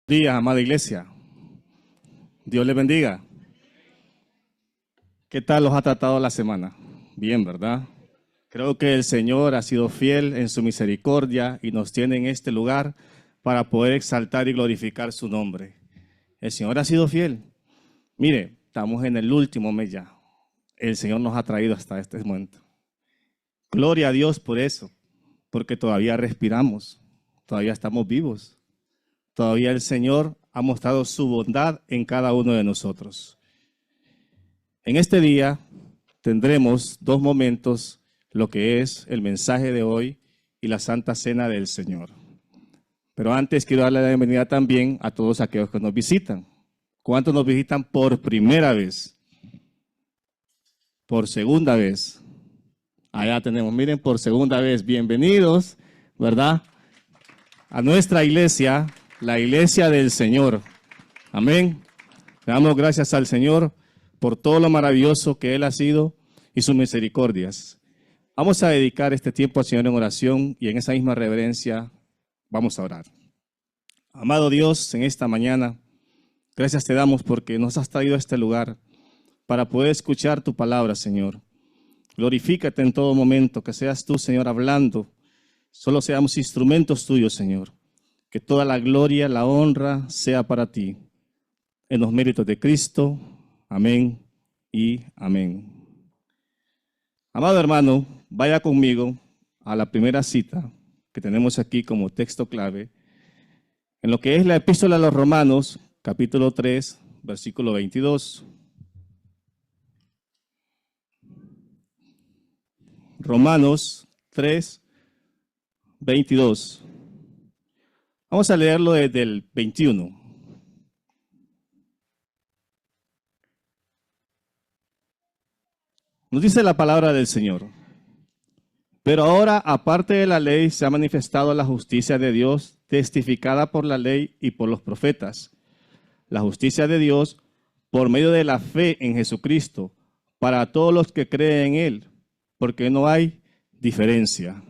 Días, amada iglesia. Dios les bendiga. ¿Qué tal los ha tratado la semana? Bien, ¿verdad? Creo que el Señor ha sido fiel en su misericordia y nos tiene en este lugar para poder exaltar y glorificar su nombre. El Señor ha sido fiel. Mire, estamos en el último mes ya. El Señor nos ha traído hasta este momento. Gloria a Dios por eso, porque todavía respiramos, todavía estamos vivos. Todavía el Señor ha mostrado su bondad en cada uno de nosotros. En este día tendremos dos momentos, lo que es el mensaje de hoy y la Santa Cena del Señor. Pero antes quiero darle la bienvenida también a todos aquellos que nos visitan. ¿Cuántos nos visitan por primera vez? Por segunda vez. Allá tenemos, miren, por segunda vez. Bienvenidos, ¿verdad? A nuestra iglesia, la iglesia del Señor. Amén. Le damos gracias al Señor por todo lo maravilloso que Él ha sido y sus misericordias. Vamos a dedicar este tiempo al Señor en oración y en esa misma reverencia vamos a orar. Amado Dios, en esta mañana, gracias te damos porque nos has traído a este lugar para poder escuchar tu palabra, Señor. Glorifícate en todo momento, que seas tú, Señor, hablando. Solo seamos instrumentos tuyos, Señor. Que toda la gloria, la honra sea para ti. En los méritos de Cristo. Amén y amén. Amado hermano, vaya conmigo a la primera cita que tenemos aquí como texto clave, en lo que es la epístola a los Romanos, capítulo 3, versículo 22. Romanos 3, 22. Vamos a leerlo desde el 21. Nos dice la palabra del Señor. Pero ahora, aparte de la ley, se ha manifestado la justicia de Dios, testificada por la ley y por los profetas. La justicia de Dios por medio de la fe en Jesucristo, para todos los que creen en Él, porque no hay diferencia.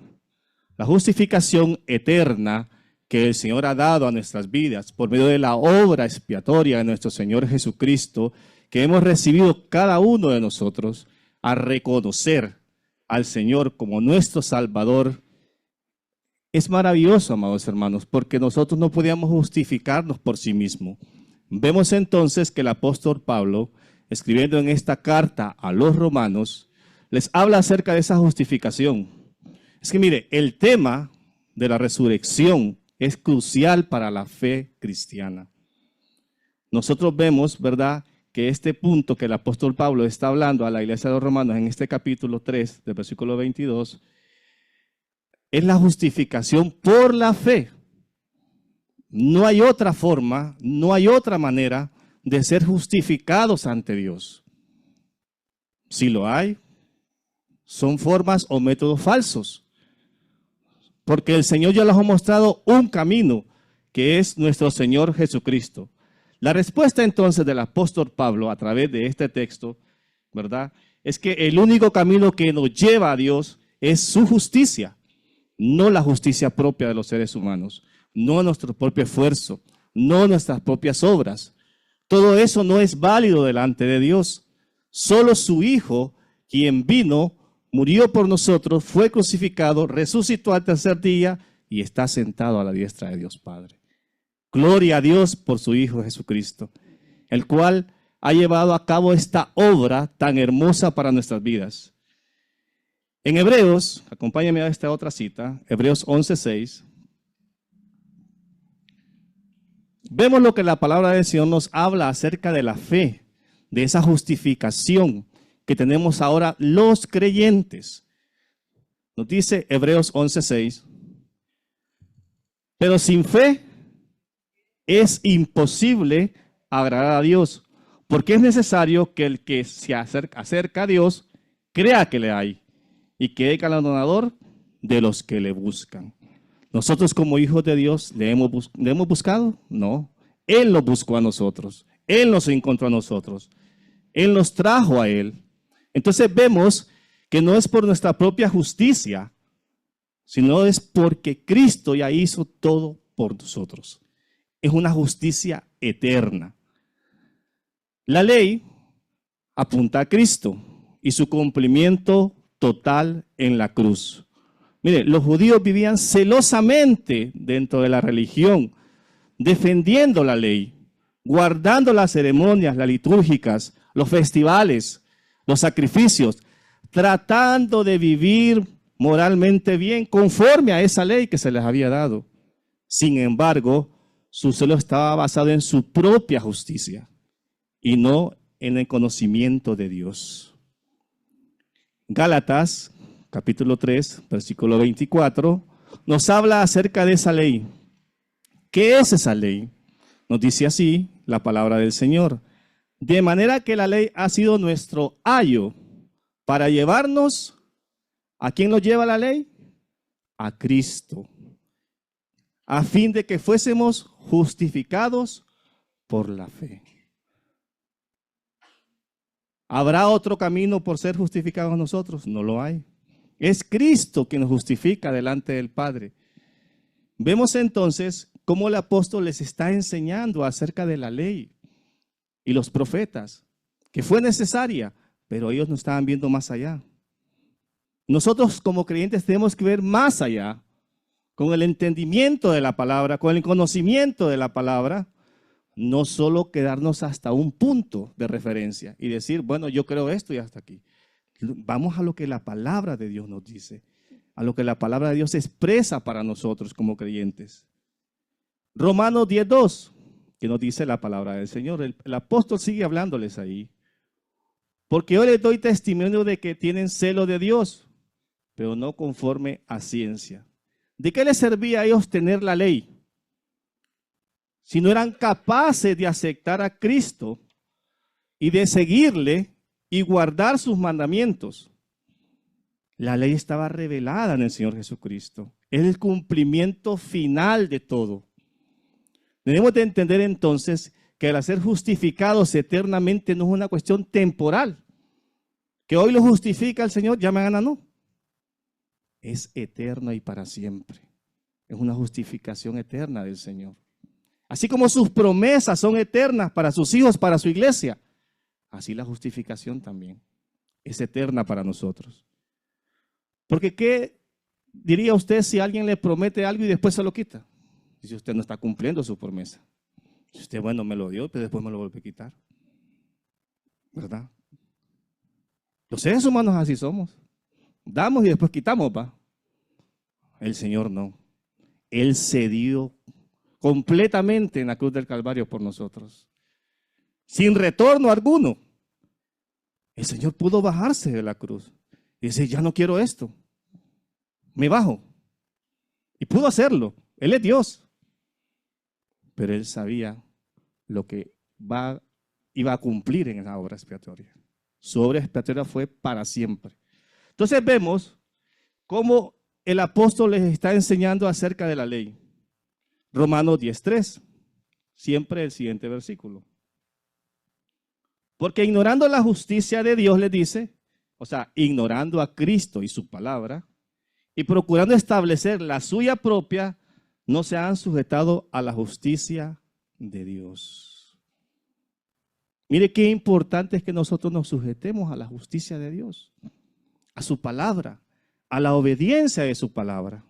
La justificación eterna que el Señor ha dado a nuestras vidas por medio de la obra expiatoria de nuestro Señor Jesucristo, que hemos recibido cada uno de nosotros a reconocer al Señor como nuestro Salvador, es maravilloso, amados hermanos, porque nosotros no podíamos justificarnos por sí mismos. Vemos entonces que el apóstol Pablo, escribiendo en esta carta a los romanos, les habla acerca de esa justificación. Es que mire, el tema de la resurrección es crucial para la fe cristiana. Nosotros vemos, ¿verdad?, que este punto que el apóstol Pablo está hablando a la iglesia de los romanos en este capítulo 3, del versículo 22, es la justificación por la fe. No hay otra forma, no hay otra manera de ser justificados ante Dios. Si lo hay, son formas o métodos falsos. Porque el Señor ya les ha mostrado un camino, que es nuestro Señor Jesucristo. La respuesta entonces del apóstol Pablo a través de este texto, ¿verdad?, es que el único camino que nos lleva a Dios es su justicia, no la justicia propia de los seres humanos, no nuestro propio esfuerzo, no nuestras propias obras. Todo eso no es válido delante de Dios. Solo su Hijo, quien vino, murió por nosotros, fue crucificado, resucitó al tercer día y está sentado a la diestra de Dios Padre. Gloria a Dios por su Hijo Jesucristo, el cual ha llevado a cabo esta obra tan hermosa para nuestras vidas. En Hebreos, acompáñame a esta otra cita, Hebreos 11:6. Vemos lo que la palabra del Señor nos habla acerca de la fe, de esa justificación que tenemos ahora los creyentes. Nos dice Hebreos 11:6, pero sin fe es imposible agradar a Dios, porque es necesario que el que se acerca a Dios crea que le hay y que es galardonador de los que le buscan. Nosotros como hijos de Dios ¿le hemos buscado? No. Él nos buscó a nosotros. Él nos encontró a nosotros. Él nos trajo a Él. Entonces vemos que no es por nuestra propia justicia, sino es porque Cristo ya hizo todo por nosotros. es una justicia eterna. La ley apunta a Cristo y su cumplimiento total en la cruz. Mire, los judíos vivían celosamente dentro de la religión, defendiendo la ley, guardando las ceremonias, las litúrgicas, los festivales, los sacrificios, tratando de vivir moralmente bien conforme a esa ley que se les había dado. Sin embargo, su celo estaba basado en su propia justicia y no en el conocimiento de Dios. Gálatas, capítulo 3, versículo 24, nos habla acerca de esa ley. ¿Qué es esa ley? Nos dice así la palabra del Señor. De manera que la ley ha sido nuestro ayo para llevarnos, ¿a quién nos lleva la ley? A Cristo, a fin de que fuésemos justificados por la fe. ¿Habrá otro camino por ser justificados nosotros? No lo hay. Es Cristo quien nos justifica delante del Padre. Vemos entonces cómo el apóstol les está enseñando acerca de la ley y los profetas, que fue necesaria, pero ellos no estaban viendo más allá. Nosotros como creyentes tenemos que ver más allá, con el entendimiento de la palabra, con el conocimiento de la palabra, no solo quedarnos hasta un punto de referencia y decir, bueno, yo creo esto y hasta aquí. Vamos a lo que la palabra de Dios nos dice, a lo que la palabra de Dios expresa para nosotros como creyentes. Romanos 10:2, que nos dice la palabra del Señor. El apóstol sigue hablándoles ahí. Porque yo les doy testimonio de que tienen celo de Dios, pero no conforme a ciencia. ¿De qué les servía a ellos tener la ley? Si no eran capaces de aceptar a Cristo y de seguirle y guardar sus mandamientos. La ley estaba revelada en el Señor Jesucristo. Es el cumplimiento final de todo. Debemos de entender entonces que al ser justificados eternamente no es una cuestión temporal. Que hoy lo justifica el Señor, ya mañana no. Es eterno y para siempre. Es una justificación eterna del Señor. Así como sus promesas son eternas para sus hijos, para su iglesia, así la justificación también es eterna para nosotros. Porque ¿qué diría usted si alguien le promete algo y después se lo quita? Si usted no está cumpliendo su promesa. Si usted, bueno, me lo dio, pero después me lo vuelve a quitar. ¿Verdad? Los seres humanos así somos. Damos y después quitamos, ¿va? El Señor no. Él cedió completamente en la cruz del Calvario por nosotros. Sin retorno alguno. El Señor pudo bajarse de la cruz y decir, ya no quiero esto. Me bajo. Y pudo hacerlo. Él es Dios. Pero Él sabía lo que iba a cumplir en la obra expiatoria. Su obra expiatoria fue para siempre. Entonces vemos cómo el apóstol les está enseñando acerca de la ley. Romanos 10:3, siempre el siguiente versículo. Porque ignorando la justicia de Dios, les dice, o sea, ignorando a Cristo y su palabra, y procurando establecer la suya propia, no se han sujetado a la justicia de Dios. Mire qué importante es que nosotros nos sujetemos a la justicia de Dios, a su palabra, a la obediencia de su palabra.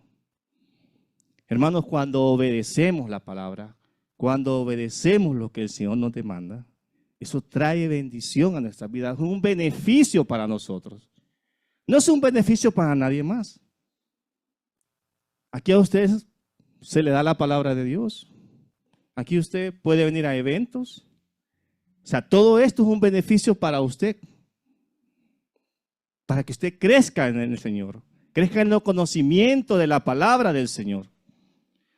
Hermanos, cuando obedecemos la palabra, cuando obedecemos lo que el Señor nos demanda, eso trae bendición a nuestra vida, es un beneficio para nosotros. No es un beneficio para nadie más. Aquí a ustedes se le da la palabra de Dios. Aquí usted puede venir a eventos. O sea, todo esto es un beneficio para usted. Para que usted crezca en el Señor. Crezca en el conocimiento de la palabra del Señor.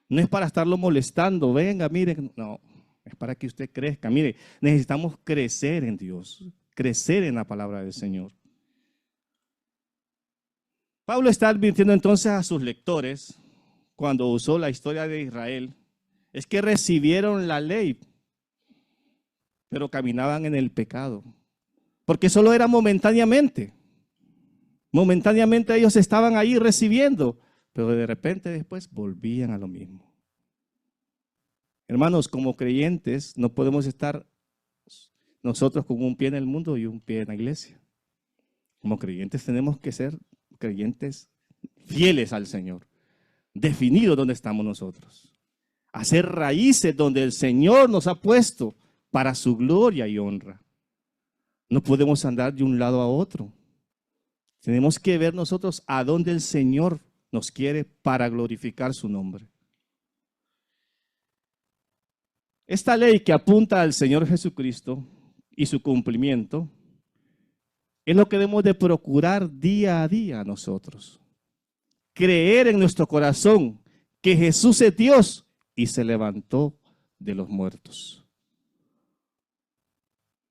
No es para estarlo molestando. Venga, mire. No, es para que usted crezca. Mire, necesitamos crecer en Dios. Crecer en la palabra del Señor. Pablo está advirtiendo entonces a sus lectores, cuando usó la historia de Israel, es que recibieron la ley, pero caminaban en el pecado. Porque solo era momentáneamente. Momentáneamente ellos estaban ahí recibiendo, pero de repente después volvían a lo mismo. Hermanos, como creyentes no podemos estar nosotros con un pie en el mundo y un pie en la iglesia. Como creyentes tenemos que ser creyentes fieles al Señor, definidos donde estamos nosotros, hacer raíces donde el Señor nos ha puesto para su gloria y honra. No podemos andar de un lado a otro. Tenemos que ver nosotros a dónde el Señor nos quiere para glorificar su nombre. Esta ley que apunta al Señor Jesucristo y su cumplimiento es lo que debemos de procurar día a día nosotros. Creer en nuestro corazón que Jesús es Dios y se levantó de los muertos.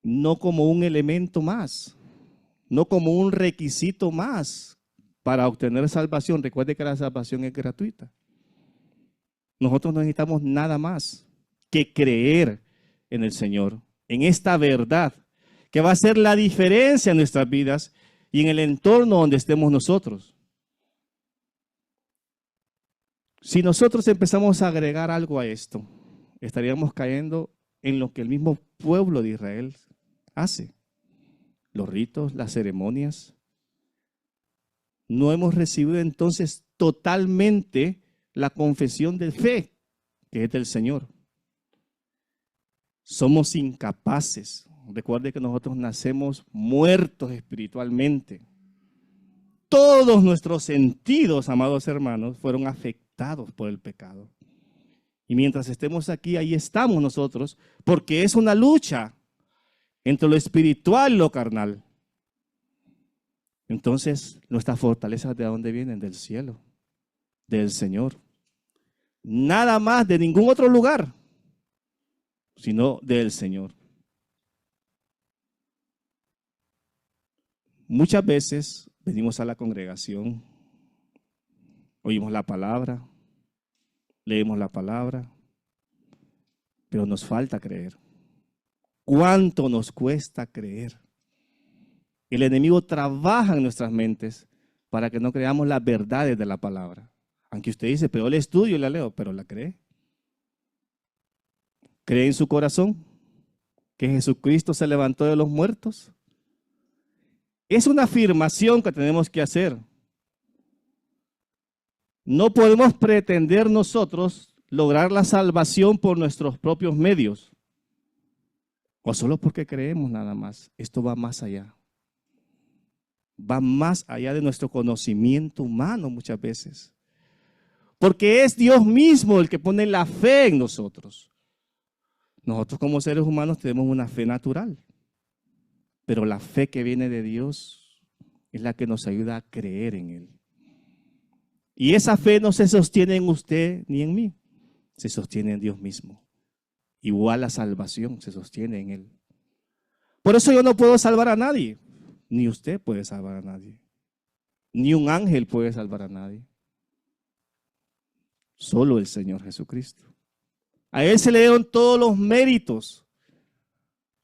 No como un elemento más, no como un requisito más para obtener salvación. Recuerde que la salvación es gratuita. Nosotros no necesitamos nada más que creer en el Señor, en esta verdad, que va a hacer la diferencia en nuestras vidas y en el entorno donde estemos nosotros. Si nosotros empezamos a agregar algo a esto, estaríamos cayendo en lo que el mismo pueblo de Israel hace. Los ritos, las ceremonias. No hemos recibido entonces totalmente la confesión de fe, que es del Señor. Somos incapaces. Recuerde que nosotros nacemos muertos espiritualmente. Todos nuestros sentidos, amados hermanos, fueron afectados por el pecado. Y mientras estemos aquí, ahí estamos nosotros, porque es una lucha entre lo espiritual y lo carnal. Entonces, nuestras fortalezas, ¿de dónde vienen? Del cielo, del Señor. Nada más de ningún otro lugar, sino del Señor. Muchas veces venimos a la congregación, oímos la palabra, leemos la palabra, pero nos falta creer. ¿Cuánto nos cuesta creer? El enemigo trabaja en nuestras mentes para que no creamos las verdades de la palabra. Aunque usted dice, pero el estudio y la leo, pero la cree. ¿Cree en su corazón que Jesucristo se levantó de los muertos? Es una afirmación que tenemos que hacer. No podemos pretender nosotros lograr la salvación por nuestros propios medios. O solo porque creemos nada más. Esto va más allá. Va más allá de nuestro conocimiento humano muchas veces. Porque es Dios mismo el que pone la fe en nosotros. Nosotros como seres humanos tenemos una fe natural. Pero la fe que viene de Dios es la que nos ayuda a creer en Él. Y esa fe no se sostiene en usted ni en mí. Se sostiene en Dios mismo. Igual la salvación se sostiene en Él. Por eso yo no puedo salvar a nadie. Ni usted puede salvar a nadie. Ni un ángel puede salvar a nadie. Solo el Señor Jesucristo. A Él se le dieron todos los méritos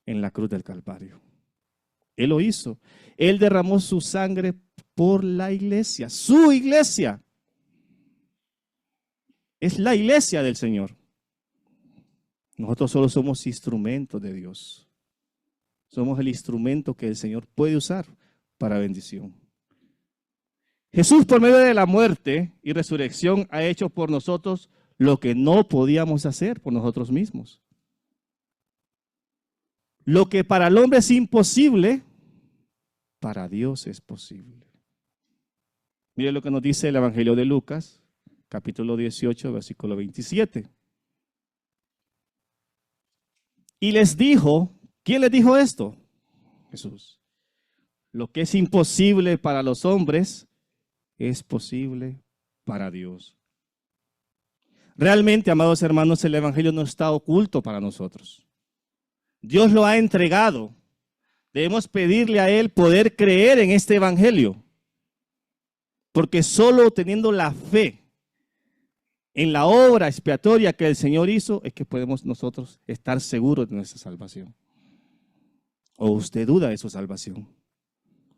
en la cruz del Calvario. Él lo hizo. Él derramó su sangre por la iglesia. Su iglesia. Es la iglesia del Señor. Nosotros solo somos instrumentos de Dios. Somos el instrumento que el Señor puede usar para bendición. Jesús, por medio de la muerte y resurrección, ha hecho por nosotros lo que no podíamos hacer por nosotros mismos. Lo que para el hombre es imposible, para Dios es posible. Mire lo que nos dice el Evangelio de Lucas, capítulo 18, versículo 27. Y les dijo, ¿quién les dijo esto? Jesús. Lo que es imposible para los hombres es posible para Dios. Realmente, amados hermanos, el Evangelio no está oculto para nosotros. Dios lo ha entregado. Debemos pedirle a Él poder creer en este Evangelio. Porque solo teniendo la fe en la obra expiatoria que el Señor hizo, es que podemos nosotros estar seguros de nuestra salvación. ¿O usted duda de su salvación?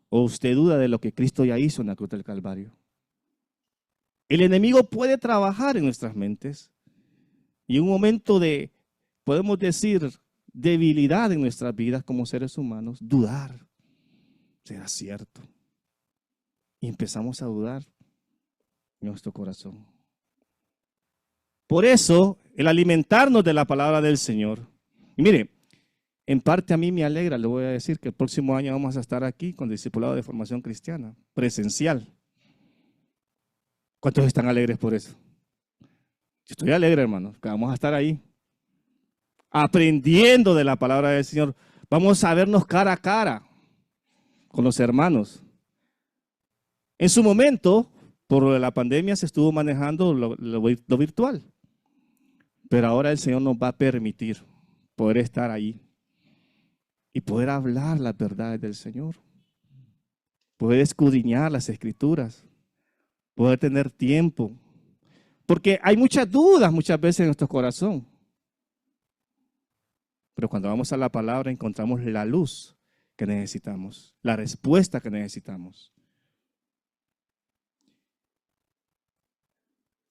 ¿O usted duda de lo que Cristo ya hizo en la cruz del Calvario? El enemigo puede trabajar en nuestras mentes Y un momento de, podemos decir, debilidad en nuestras vidas como seres humanos, dudar. ¿Será cierto? Y empezamos a dudar en nuestro corazón. Por eso, el alimentarnos de la palabra del Señor. Y mire, en parte a mí me alegra, le voy a decir que el próximo año vamos a estar aquí con Discipulado de Formación Cristiana, presencial. ¿Cuántos están alegres por eso? Yo estoy alegre, hermano, que vamos a estar ahí, aprendiendo de la palabra del Señor. Vamos a vernos cara a cara con los hermanos. En su momento, por lo de la pandemia, se estuvo manejando lo virtual. Pero ahora el Señor nos va a permitir poder estar ahí y poder hablar las verdades del Señor. Poder escudriñar las Escrituras. Poder tener tiempo. Porque hay muchas dudas muchas veces en nuestro corazón. Pero cuando vamos a la palabra encontramos la luz que necesitamos, la respuesta que necesitamos.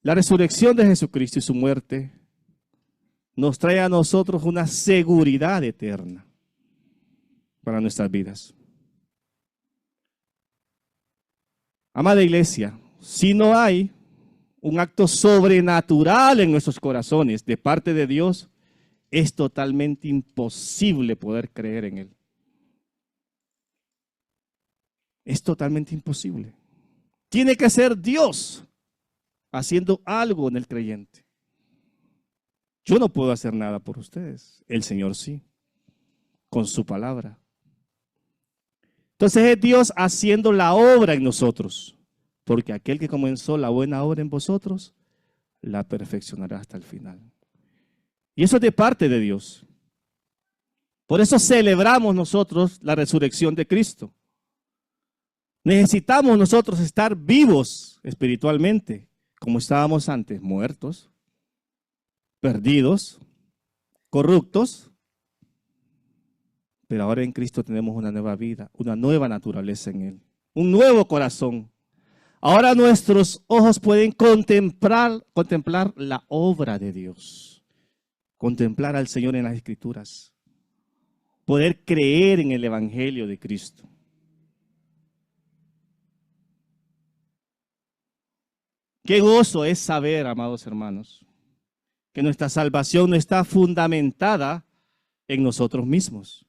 La resurrección de Jesucristo y su muerte nos trae a nosotros una seguridad eterna para nuestras vidas. Amada iglesia, si no hay un acto sobrenatural en nuestros corazones de parte de Dios, es totalmente imposible poder creer en Él. Es totalmente imposible. Tiene que ser Dios haciendo algo en el creyente. Yo no puedo hacer nada por ustedes, el Señor sí, con su palabra. Entonces es Dios haciendo la obra en nosotros, porque aquel que comenzó la buena obra en vosotros, la perfeccionará hasta el final. Y eso es de parte de Dios. Por eso celebramos nosotros la resurrección de Cristo. Necesitamos nosotros estar vivos espiritualmente, como estábamos antes, muertos, perdidos, corruptos, pero ahora en Cristo tenemos una nueva vida, una nueva naturaleza en Él, un nuevo corazón. Ahora nuestros ojos pueden contemplar la obra de Dios, contemplar al Señor en las Escrituras, poder creer en el Evangelio de Cristo. Qué gozo es saber, amados hermanos, que nuestra salvación no está fundamentada en nosotros mismos,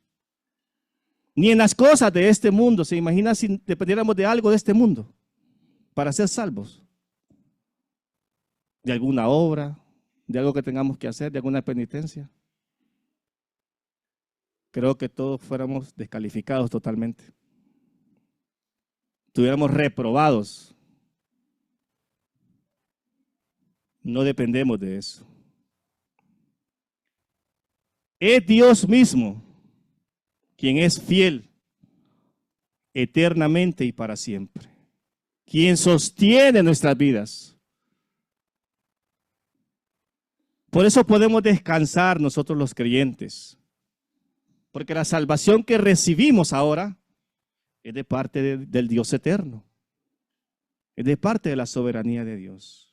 ni en las cosas de este mundo. ¿Se imagina si dependiéramos de algo de este mundo para ser salvos? De alguna obra, de algo que tengamos que hacer, de alguna penitencia. Creo que todos fuéramos descalificados totalmente. Estuviéramos reprobados. No dependemos de eso. Es Dios mismo quien es fiel eternamente y para siempre, quien sostiene nuestras vidas. Por eso podemos descansar nosotros los creyentes, porque la salvación que recibimos ahora es de parte del Dios eterno, es de parte de la soberanía de Dios.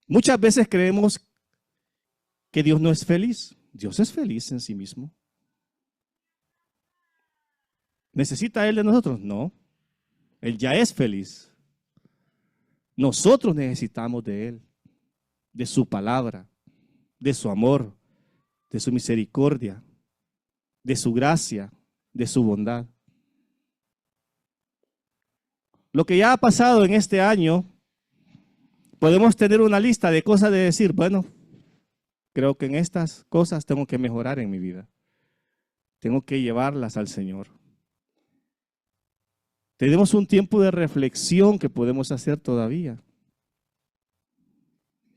Muchas veces creemos que Dios no es feliz. Dios es feliz en sí mismo. ¿Necesita Él de nosotros? No. Él ya es feliz. Nosotros necesitamos de Él, de su palabra, de su amor, de su misericordia, de su gracia, de su bondad. Lo que ya ha pasado en este año, podemos tener una lista de cosas de decir, bueno, creo que en estas cosas tengo que mejorar en mi vida. Tengo que llevarlas al Señor. Tenemos un tiempo de reflexión que podemos hacer todavía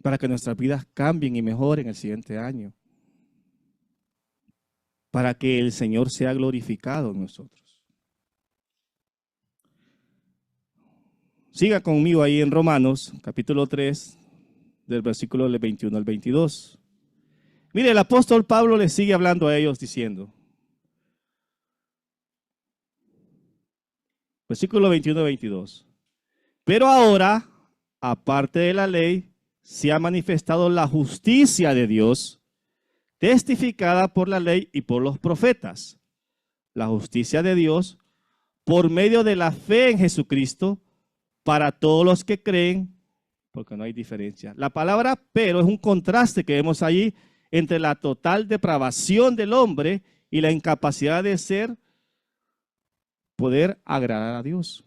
para que nuestras vidas cambien y mejoren el siguiente año. Para que el Señor sea glorificado en nosotros. Siga conmigo ahí en Romanos, capítulo 3, del versículo 21 al 22. Mire, el apóstol Pablo les sigue hablando a ellos diciendo, versículo 21 al 22. Pero ahora, aparte de la ley, se ha manifestado la justicia de Dios, testificada por la ley y por los profetas. La justicia de Dios por medio de la fe en Jesucristo para todos los que creen, porque no hay diferencia. La palabra pero es un contraste que vemos allí entre la total depravación del hombre y la incapacidad de poder agradar a Dios.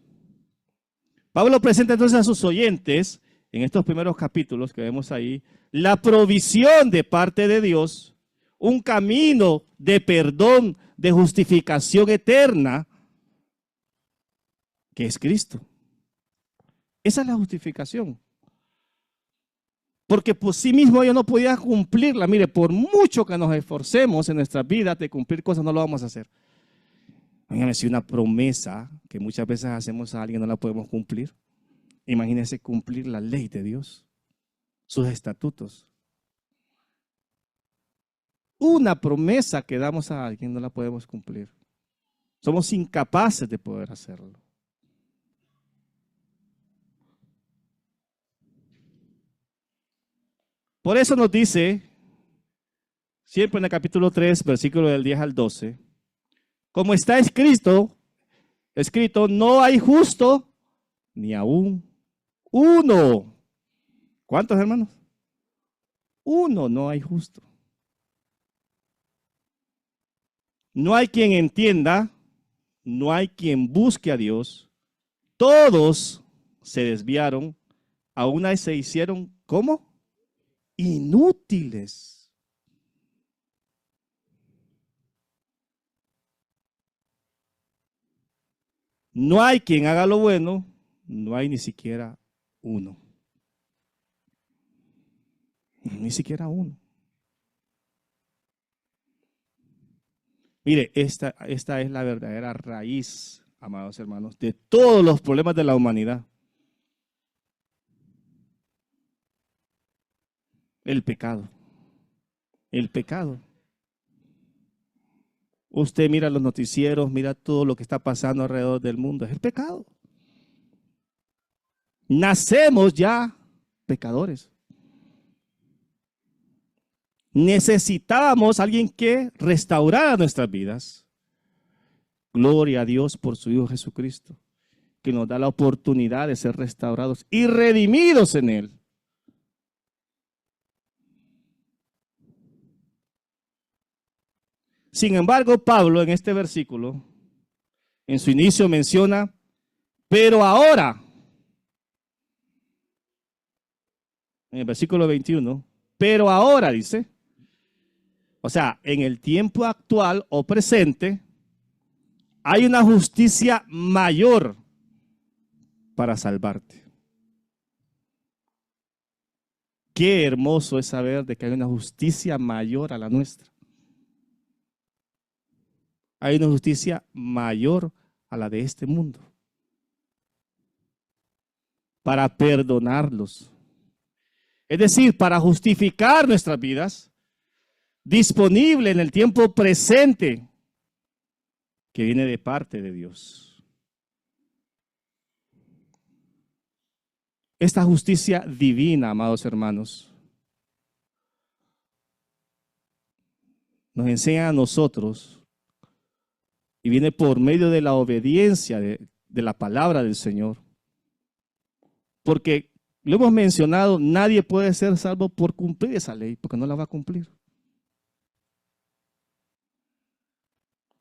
Pablo presenta entonces a sus oyentes, en estos primeros capítulos que vemos ahí, la provisión de parte de Dios, un camino de perdón, de justificación eterna, que es Cristo. Esa es la justificación. Porque por sí mismo ellos no podían cumplirla. Mire, por mucho que nos esforcemos en nuestra vida de cumplir cosas, no lo vamos a hacer. Imagínense si una promesa que muchas veces hacemos a alguien no la podemos cumplir. Imagínense cumplir la ley de Dios, sus estatutos. Una promesa que damos a alguien no la podemos cumplir. Somos incapaces de poder hacerlo. Por eso nos dice, siempre en el capítulo 3, versículo del 10 al 12, como está escrito, no hay justo ni aún uno. ¿Cuántos, hermanos? Uno, no hay justo. No hay quien entienda, no hay quien busque a Dios. Todos se desviaron, a una se hicieron, ¿cómo? Inútiles. No hay quien haga lo bueno, no hay ni siquiera uno. Ni siquiera uno. Mire, esta es la verdadera raíz, amados hermanos, de todos los problemas de la humanidad. El pecado. El pecado. Usted mira los noticieros, mira todo lo que está pasando alrededor del mundo. Es el pecado. Nacemos ya pecadores. Necesitábamos a alguien que restaurara nuestras vidas. Gloria a Dios por su Hijo Jesucristo, que nos da la oportunidad de ser restaurados y redimidos en Él. Sin embargo, Pablo en este versículo, en su inicio menciona, pero ahora, en el versículo 21, pero ahora dice, o sea, en el tiempo actual o presente, hay una justicia mayor para salvarte. Qué hermoso es saber de que hay una justicia mayor a la nuestra. Hay una justicia mayor a la de este mundo. Para perdonarlos. Es decir, para justificar nuestras vidas, disponible en el tiempo presente, que viene de parte de Dios. Esta justicia divina, amados hermanos, nos enseña a nosotros y viene por medio de la obediencia de la palabra del Señor. Porque lo hemos mencionado, nadie puede ser salvo por cumplir esa ley, porque no la va a cumplir.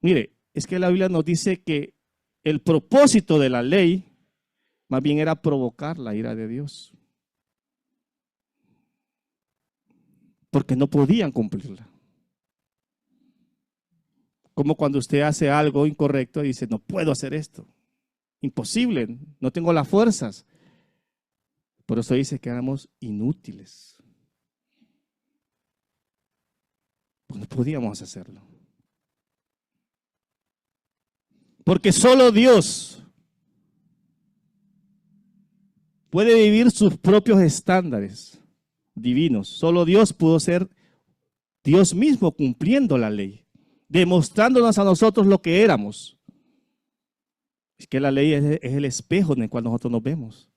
Mire, es que la Biblia nos dice que el propósito de la ley más bien era provocar la ira de Dios. Porque no podían cumplirla. Como cuando usted hace algo incorrecto y dice, no puedo hacer esto. Imposible, no tengo las fuerzas. Por eso dice que éramos inútiles. Pues no podíamos hacerlo. Porque solo Dios puede vivir sus propios estándares divinos. Solo Dios pudo ser Dios mismo cumpliendo la ley, demostrándonos a nosotros lo que éramos. Es que la ley es el espejo en el cual nosotros nos vemos.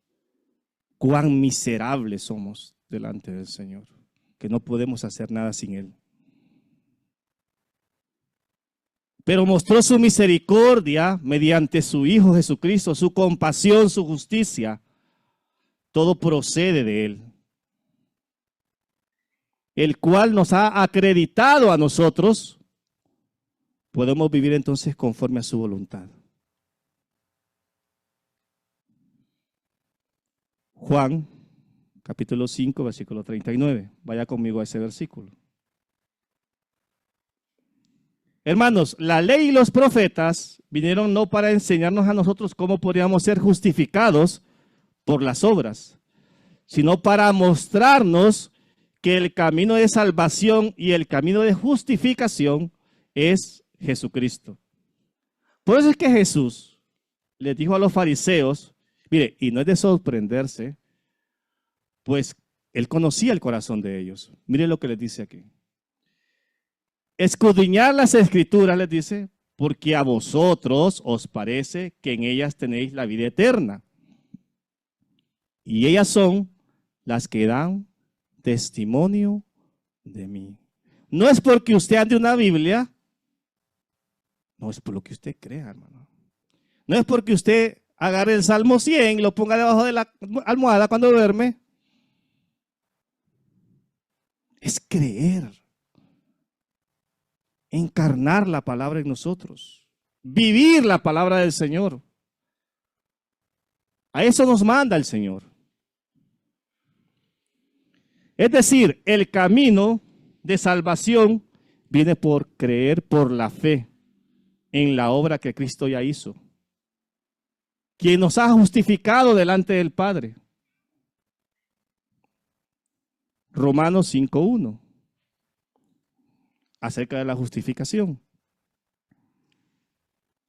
Cuán miserables somos, delante del Señor, que no podemos hacer nada sin Él. Pero mostró su misericordia mediante su Hijo Jesucristo, su compasión, su justicia. Todo procede de Él, el cual nos ha acreditado a nosotros. Podemos vivir entonces conforme a su voluntad. Juan, capítulo 5, versículo 39. Vaya conmigo a ese versículo. Hermanos, la ley y los profetas vinieron no para enseñarnos a nosotros cómo podríamos ser justificados por las obras, sino para mostrarnos que el camino de salvación y el camino de justificación es Jesucristo. Por eso es que Jesús les dijo a los fariseos, mire, y no es de sorprenderse, pues Él conocía el corazón de ellos. Mire lo que les dice aquí. Escudriñar las Escrituras, les dice, porque a vosotros os parece que en ellas tenéis la vida eterna. Y ellas son las que dan testimonio de mí. No es porque usted ande una Biblia, no es por lo que usted crea, hermano. No es porque usted agarre el Salmo 100 y lo ponga debajo de la almohada cuando duerme. Es creer. Encarnar la palabra en nosotros. Vivir la palabra del Señor. A eso nos manda el Señor. Es decir, el camino de salvación viene por creer por la fe en la obra que Cristo ya hizo, quien nos ha justificado delante del Padre. Romanos 5:1, acerca de la justificación.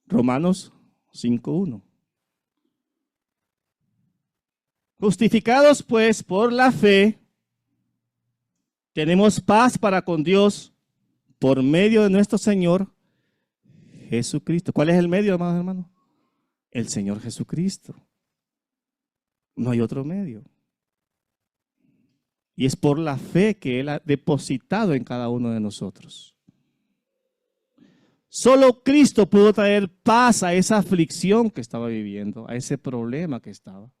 Romanos 5:1. Justificados pues por la fe, tenemos paz para con Dios por medio de nuestro Señor Jesucristo. ¿Cuál es el medio, amados hermanos? El Señor Jesucristo. No hay otro medio. Y es por la fe que Él ha depositado en cada uno de nosotros. Solo Cristo pudo traer paz a esa aflicción que estaba viviendo, a ese problema que estaba.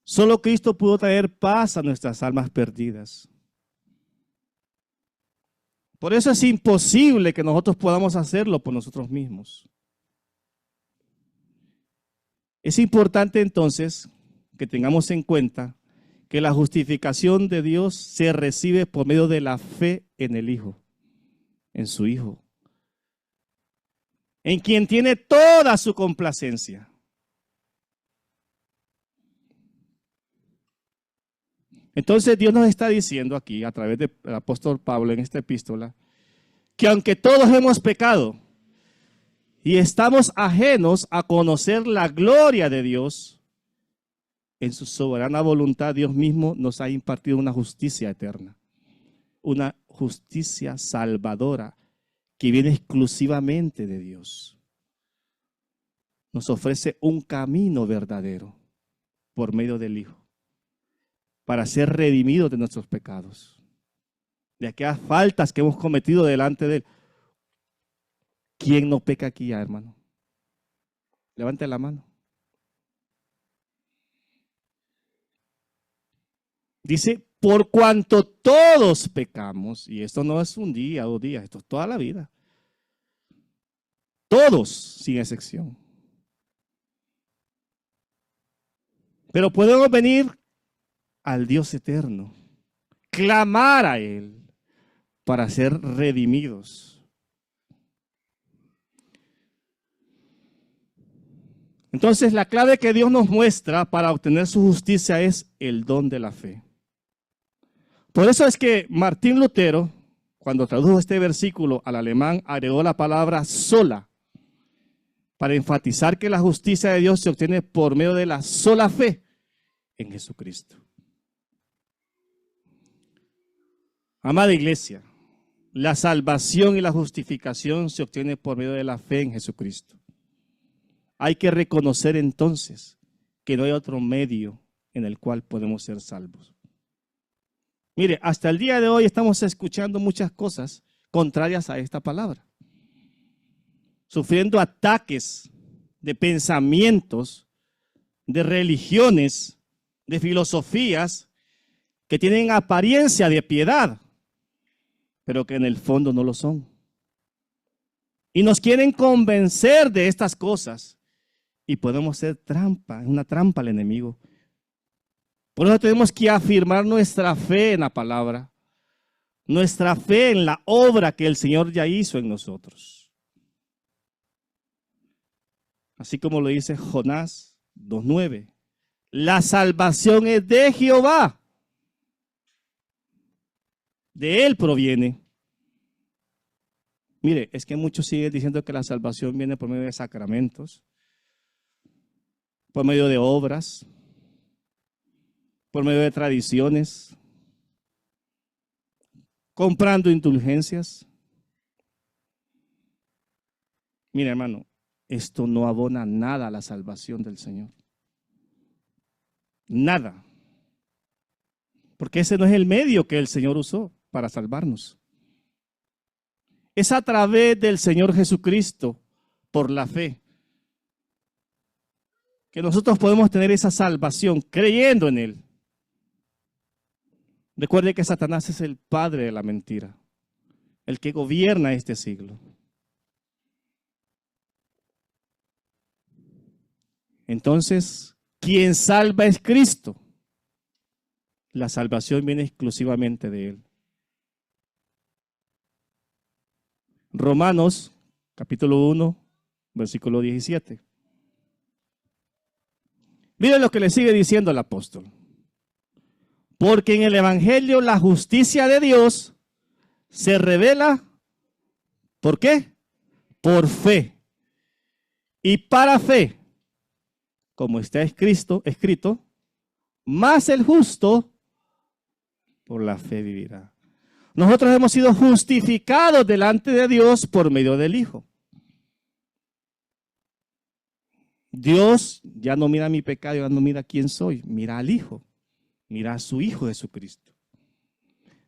Solo Cristo pudo traer paz a nuestras almas perdidas. Por eso es imposible que nosotros podamos hacerlo por nosotros mismos. Es importante entonces que tengamos en cuenta que la justificación de Dios se recibe por medio de la fe en el Hijo, en su Hijo, en quien tiene toda su complacencia. Entonces Dios nos está diciendo aquí, a través del apóstol Pablo en esta epístola, que aunque todos hemos pecado y estamos ajenos a conocer la gloria de Dios, en su soberana voluntad Dios mismo nos ha impartido una justicia eterna, una justicia salvadora que viene exclusivamente de Dios. Nos ofrece un camino verdadero por medio del Hijo, para ser redimidos de nuestros pecados, de aquellas faltas que hemos cometido delante de Él. ¿Quién no peca aquí ya, hermano? Levante la mano. Dice, por cuanto todos pecamos, y esto no es un día o 2 días, esto es toda la vida. Todos, sin excepción. Pero podemos venir al Dios eterno, clamar a Él para ser redimidos. Entonces la clave que Dios nos muestra para obtener su justicia es el don de la fe. Por eso es que Martín Lutero, cuando tradujo este versículo al alemán, agregó la palabra sola, para enfatizar que la justicia de Dios se obtiene por medio de la sola fe en Jesucristo. Amada iglesia, la salvación y la justificación se obtiene por medio de la fe en Jesucristo. Hay que reconocer entonces que no hay otro medio en el cual podemos ser salvos. Mire, hasta el día de hoy estamos escuchando muchas cosas contrarias a esta palabra, sufriendo ataques de pensamientos, de religiones, de filosofías que tienen apariencia de piedad, pero que en el fondo no lo son. Y nos quieren convencer de estas cosas y podemos ser una trampa al enemigo. Por eso tenemos que afirmar nuestra fe en la palabra, nuestra fe en la obra que el Señor ya hizo en nosotros. Así como lo dice Jonás 2:9. La salvación es de Jehová. De Él proviene. Mire, es que muchos siguen diciendo que la salvación viene por medio de sacramentos, por medio de obras, por medio de tradiciones, comprando indulgencias. Mire, hermano, esto no abona nada a la salvación del Señor. Nada. Porque ese no es el medio que el Señor usó para salvarnos. Es a través del Señor Jesucristo, por la fe, que nosotros podemos tener esa salvación creyendo en Él. Recuerde que Satanás es el padre de la mentira, el que gobierna este siglo. Entonces, quien salva es Cristo. La salvación viene exclusivamente de Él. Romanos, capítulo 1, versículo 17. Miren lo que le sigue diciendo el apóstol. Porque en el evangelio la justicia de Dios se revela, ¿por qué? Por fe. Y para fe, como está escrito, más el justo por la fe vivirá. Nosotros hemos sido justificados delante de Dios por medio del Hijo. Dios ya no mira mi pecado, ya no mira quién soy, mira al Hijo, mira a su Hijo Jesucristo.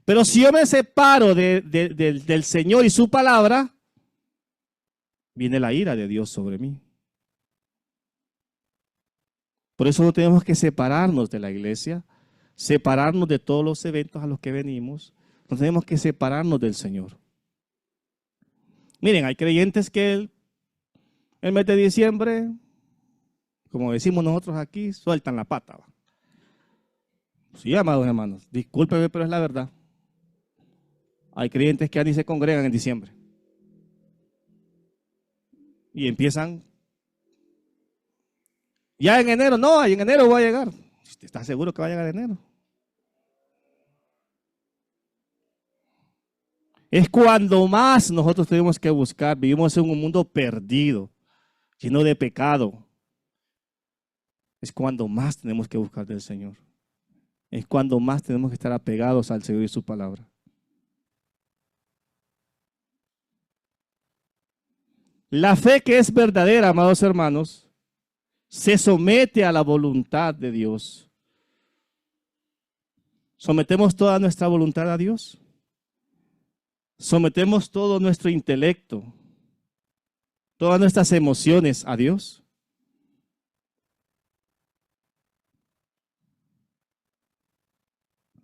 Pero si yo me separo del Señor y su palabra, viene la ira de Dios sobre mí. Por eso no tenemos que separarnos de la iglesia, separarnos de todos los eventos a los que venimos. No tenemos que separarnos del Señor. Miren, hay creyentes que el mes de diciembre, como decimos nosotros aquí, sueltan la pata. Sí, amados hermanos, discúlpenme, pero es la verdad. Hay creyentes que ni se congregan en diciembre. Y empiezan, ya en enero, no, en enero voy a llegar. ¿Estás seguro que va a llegar en enero? Es cuando más nosotros tenemos que buscar. Vivimos en un mundo perdido, lleno de pecado. Es cuando más tenemos que buscar del Señor. Es cuando más tenemos que estar apegados al Señor y su palabra. La fe que es verdadera, amados hermanos, se somete a la voluntad de Dios. ¿Sometemos toda nuestra voluntad a Dios? ¿Sometemos todo nuestro intelecto, todas nuestras emociones a Dios?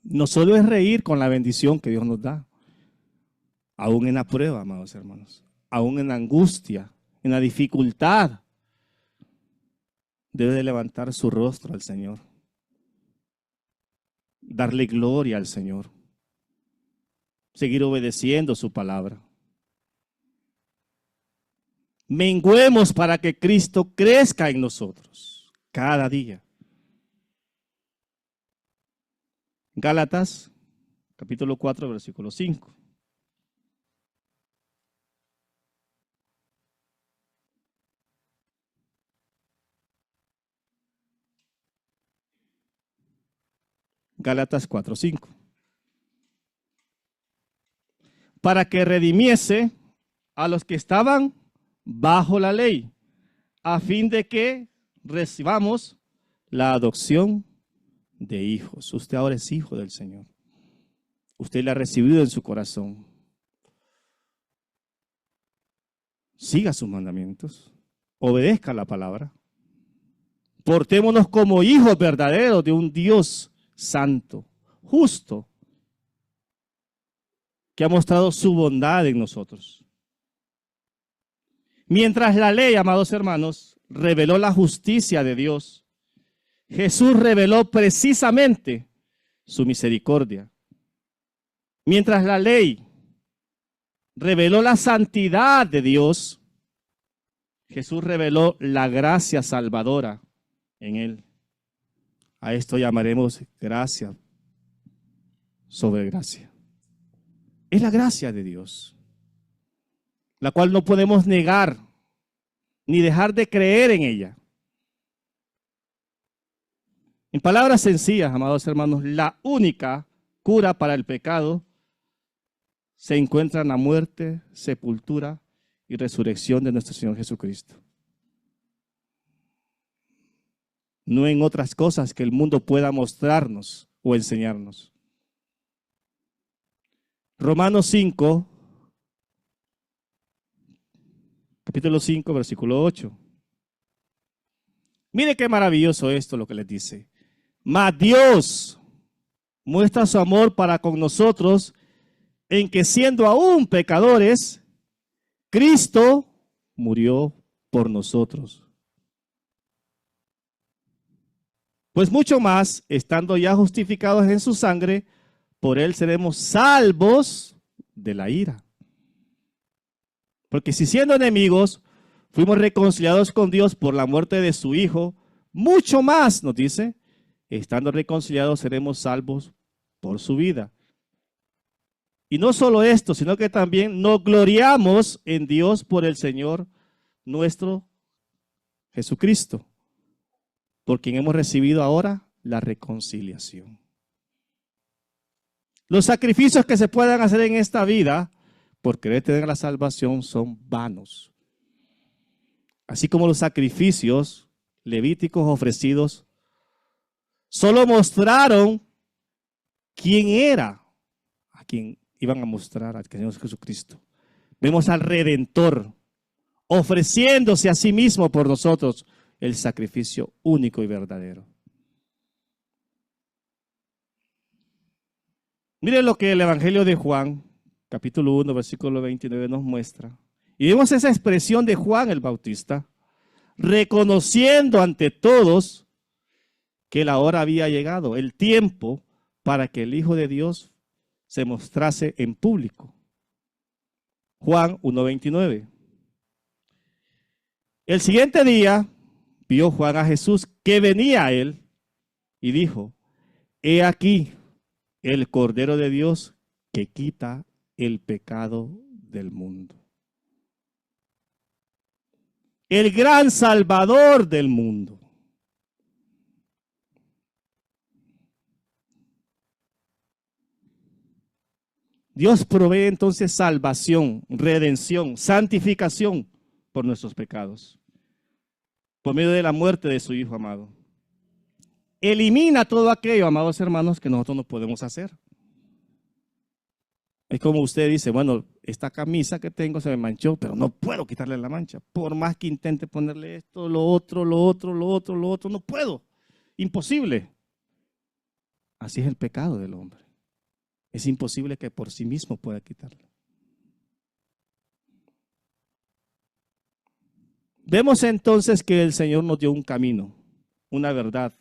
No solo es reír con la bendición que Dios nos da, aún en la prueba, amados hermanos, aún en la angustia, en la dificultad, debe de levantar su rostro al Señor, darle gloria al Señor, seguir obedeciendo su palabra. Menguemos para que Cristo crezca en nosotros cada día. Gálatas, capítulo 4, versículo 5. Gálatas 4, 5. Para que redimiese a los que estaban bajo la ley, a fin de que recibamos la adopción de hijos. Usted ahora es hijo del Señor. Usted le ha recibido en su corazón. Siga sus mandamientos. Obedezca la palabra. Portémonos como hijos verdaderos de un Dios santo, justo, que ha mostrado su bondad en nosotros. Mientras la ley, amados hermanos, reveló la justicia de Dios, Jesús reveló precisamente su misericordia. Mientras la ley reveló la santidad de Dios, Jesús reveló la gracia salvadora en él. A esto llamaremos gracia sobre gracia. Es la gracia de Dios, la cual no podemos negar ni dejar de creer en ella. En palabras sencillas, amados hermanos, la única cura para el pecado se encuentra en la muerte, sepultura y resurrección de nuestro Señor Jesucristo. No en otras cosas que el mundo pueda mostrarnos o enseñarnos. Romanos 5, capítulo 5, versículo 8. Mire qué maravilloso esto lo que les dice. Mas Dios muestra su amor para con nosotros en que siendo aún pecadores, Cristo murió por nosotros. Pues mucho más, estando ya justificados en su sangre, por él seremos salvos de la ira. Porque si siendo enemigos, fuimos reconciliados con Dios por la muerte de su Hijo, mucho más, nos dice, estando reconciliados seremos salvos por su vida. Y no solo esto, sino que también nos gloriamos en Dios por el Señor nuestro Jesucristo, por quien hemos recibido ahora la reconciliación. Los sacrificios que se puedan hacer en esta vida por querer tener la salvación son vanos. Así como los sacrificios levíticos ofrecidos solo mostraron quién era, a quien iban a mostrar, al Señor Jesucristo. Vemos al Redentor ofreciéndose a sí mismo por nosotros, el sacrificio único y verdadero. Miren lo que el Evangelio de Juan, capítulo 1, versículo 29 nos muestra. Y vemos esa expresión de Juan el Bautista, reconociendo ante todos que la hora había llegado, el tiempo para que el Hijo de Dios se mostrase en público. Juan 1:29. El siguiente día vio Juan a Jesús que venía a él y dijo: he aquí el Cordero de Dios que quita el pecado del mundo. El gran Salvador del mundo. Dios provee entonces salvación, redención, santificación por nuestros pecados, por medio de la muerte de su Hijo amado. Elimina todo aquello, amados hermanos, que nosotros no podemos hacer. Es como usted dice, bueno, esta camisa que tengo se me manchó, pero no puedo quitarle la mancha. Por más que intente ponerle esto, lo otro, no puedo. Imposible. Así es el pecado del hombre. Es imposible que por sí mismo pueda quitarlo. Vemos entonces que el Señor nos dio un camino, una verdad.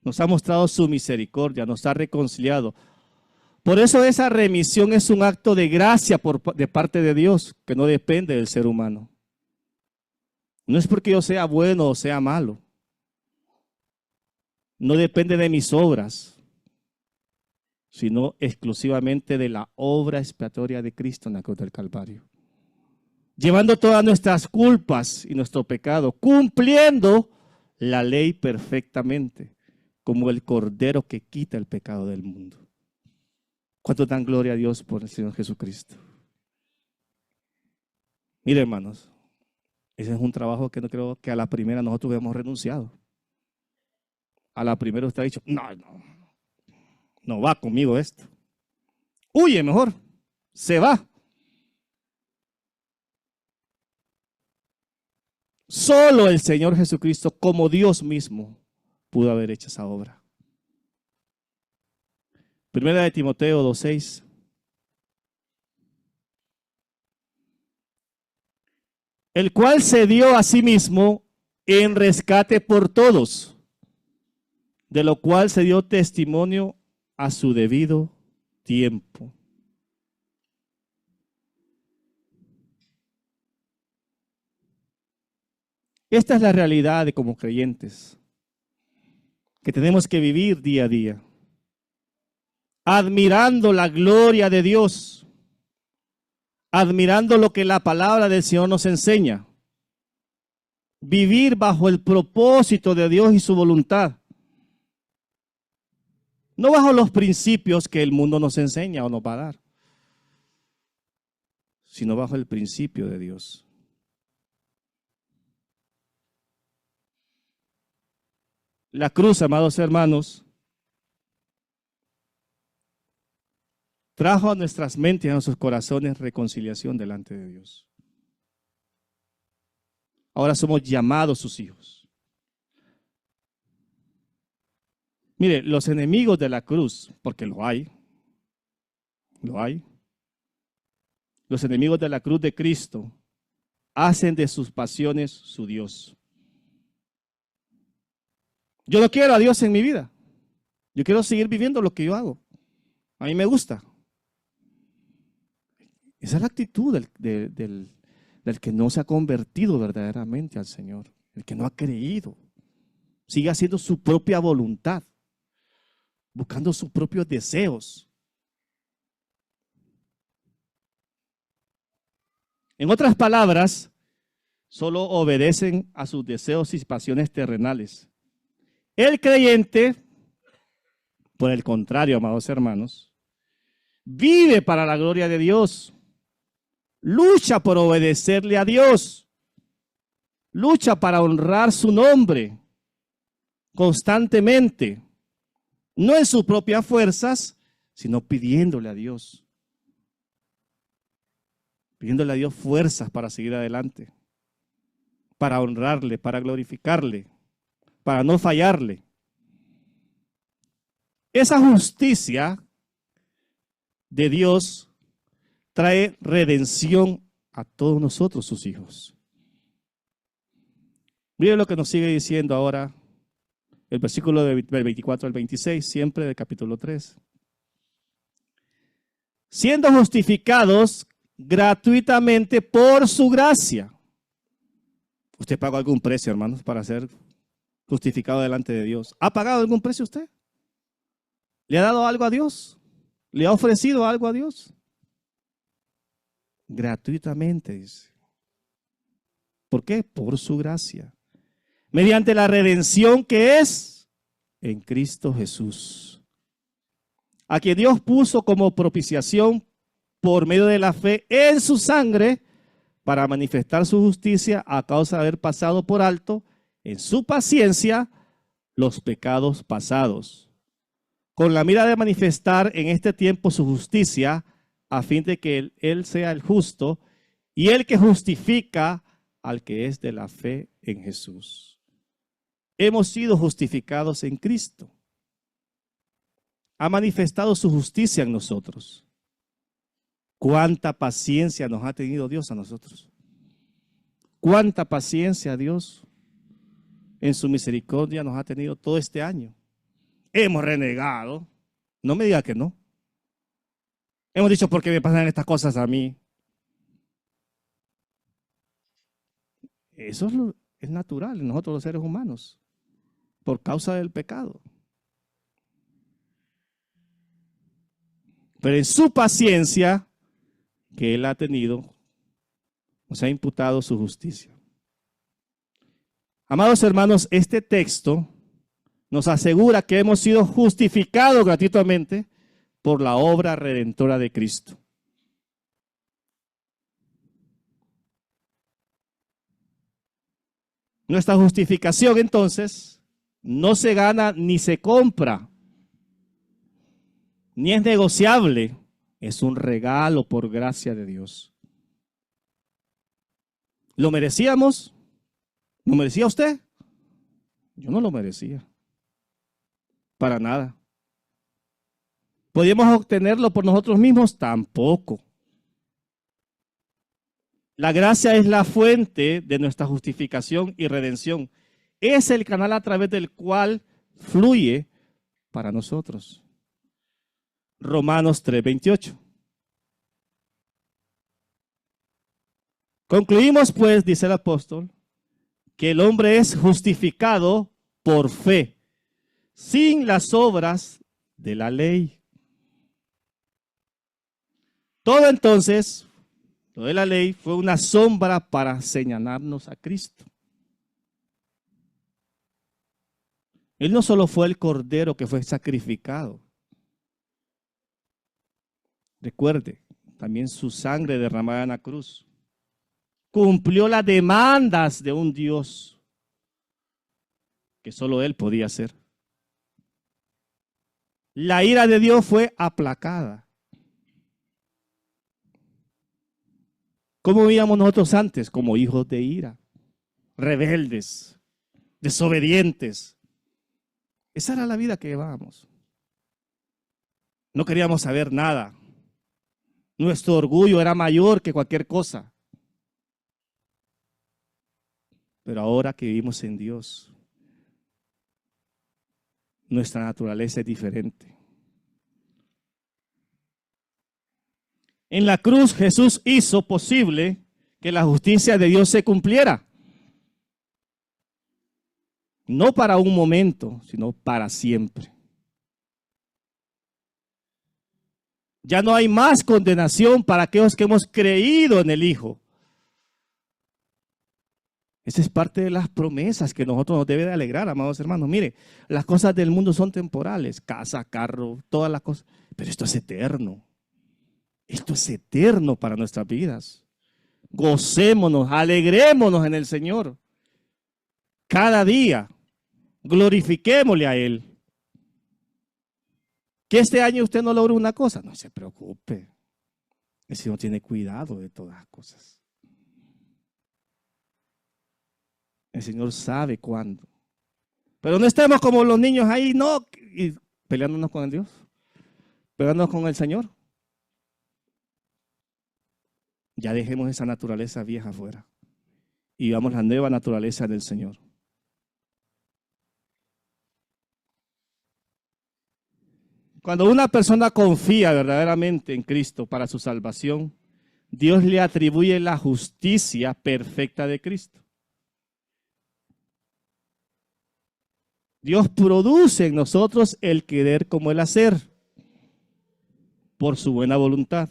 Nos ha mostrado su misericordia, nos ha reconciliado. Por eso esa remisión es un acto de gracia de parte de Dios, que no depende del ser humano. No es porque yo sea bueno o sea malo. No depende de mis obras, sino exclusivamente de la obra expiatoria de Cristo en la cruz del Calvario. Llevando todas nuestras culpas y nuestro pecado, cumpliendo la ley perfectamente, como el Cordero que quita el pecado del mundo. ¿Cuánto dan gloria a Dios por el Señor Jesucristo? Mire, hermanos, ese es un trabajo que no creo que a la primera nosotros hemos renunciado. a la primera usted ha dicho, no va conmigo esto. Huye mejor, se va. Solo el Señor Jesucristo, como Dios mismo, pudo haber hecho esa obra. Primera de Timoteo 2:6. El cual se dio a sí mismo en rescate por todos, de lo cual se dio testimonio a su debido tiempo. Esta es la realidad de como creyentes, que tenemos que vivir día a día, admirando la gloria de Dios, admirando lo que la palabra del Señor nos enseña, vivir bajo el propósito de Dios y su voluntad, no bajo los principios que el mundo nos enseña o nos va a dar, sino bajo el principio de Dios. La cruz, amados hermanos, trajo a nuestras mentes y a nuestros corazones reconciliación delante de Dios. Ahora somos llamados sus hijos. Mire, los enemigos de la cruz, porque lo hay, los enemigos de la cruz de Cristo hacen de sus pasiones su Dios. Yo no quiero a Dios en mi vida. Yo quiero seguir viviendo lo que yo hago. A mí me gusta. Esa es la actitud del que no se ha convertido verdaderamente al Señor, el que no ha creído. Sigue haciendo su propia voluntad, buscando sus propios deseos. En otras palabras, solo obedecen a sus deseos y pasiones terrenales. El creyente, por el contrario, amados hermanos, vive para la gloria de Dios. Lucha por obedecerle a Dios. Lucha para honrar su nombre constantemente. No en sus propias fuerzas, sino pidiéndole a Dios. Pidiéndole a Dios fuerzas para seguir adelante. Para honrarle, para glorificarle, para no fallarle. Esa justicia de Dios trae redención a todos nosotros, sus hijos. Miren lo que nos sigue diciendo ahora el versículo del 24 al 26, siempre del capítulo 3. Siendo justificados gratuitamente por su gracia. ¿Usted pagó algún precio, hermanos, para ser justificado delante de Dios? ¿Ha pagado algún precio usted? ¿Le ha dado algo a Dios? ¿Le ha ofrecido algo a Dios? Gratuitamente, dice. ¿Por qué? Por su gracia. Mediante la redención que es en Cristo Jesús, a quien Dios puso como propiciación por medio de la fe en su sangre para manifestar su justicia a causa de haber pasado por alto en su paciencia los pecados pasados, con la mira de manifestar en este tiempo su justicia, a fin de que Él sea el justo y el que justifica al que es de la fe en Jesús. Hemos sido justificados en Cristo. Ha manifestado su justicia en nosotros. ¿Cuánta paciencia nos ha tenido Dios a nosotros? ¿Cuánta paciencia Dios en su misericordia nos ha tenido todo este año? Hemos renegado. No me diga que no. Hemos dicho, ¿por qué me pasan estas cosas a mí? Eso es natural en nosotros los seres humanos, por causa del pecado. Pero en su paciencia que Él ha tenido, nos ha imputado su justicia. Amados hermanos, este texto nos asegura que hemos sido justificados gratuitamente por la obra redentora de Cristo. Nuestra justificación, entonces, no se gana ni se compra, ni es negociable. Es un regalo por gracia de Dios. ¿Lo merecíamos? ¿Lo merecía usted? Yo no lo merecía. Para nada. ¿Podíamos obtenerlo por nosotros mismos? Tampoco. La gracia es la fuente de nuestra justificación y redención. Es el canal a través del cual fluye para nosotros. Romanos 3:28. Concluimos pues, dice el apóstol, que el hombre es justificado por fe, sin las obras de la ley. Todo entonces, lo de la ley fue una sombra para señalarnos a Cristo. Él no solo fue el cordero que fue sacrificado. Recuerde, también su sangre derramada en la cruz cumplió las demandas de un Dios que solo Él podía hacer. La ira de Dios fue aplacada. ¿Cómo vivíamos nosotros antes? Como hijos de ira, rebeldes, desobedientes. Esa era la vida que llevábamos. No queríamos saber nada. Nuestro orgullo era mayor que cualquier cosa. Pero ahora que vivimos en Dios, nuestra naturaleza es diferente. En la cruz Jesús hizo posible que la justicia de Dios se cumpliera. No para un momento, sino para siempre. Ya no hay más condenación para aquellos que hemos creído en el Hijo. Esa es parte de las promesas que nosotros nos debe de alegrar, amados hermanos. Mire, las cosas del mundo son temporales, casa, carro, todas las cosas, pero esto es eterno. Esto es eterno para nuestras vidas. Gocémonos, alegrémonos en el Señor. Cada día, glorifiquémosle a Él. Que este año usted no logre una cosa, no se preocupe. El Señor tiene cuidado de todas las cosas. El Señor sabe cuándo. Pero no estemos como los niños ahí, no, y peleándonos con el Dios, peleándonos con el Señor. Ya dejemos esa naturaleza vieja afuera y vivamos la nueva naturaleza del Señor. Cuando una persona confía verdaderamente en Cristo para su salvación, Dios le atribuye la justicia perfecta de Cristo. Dios produce en nosotros el querer como el hacer, por su buena voluntad.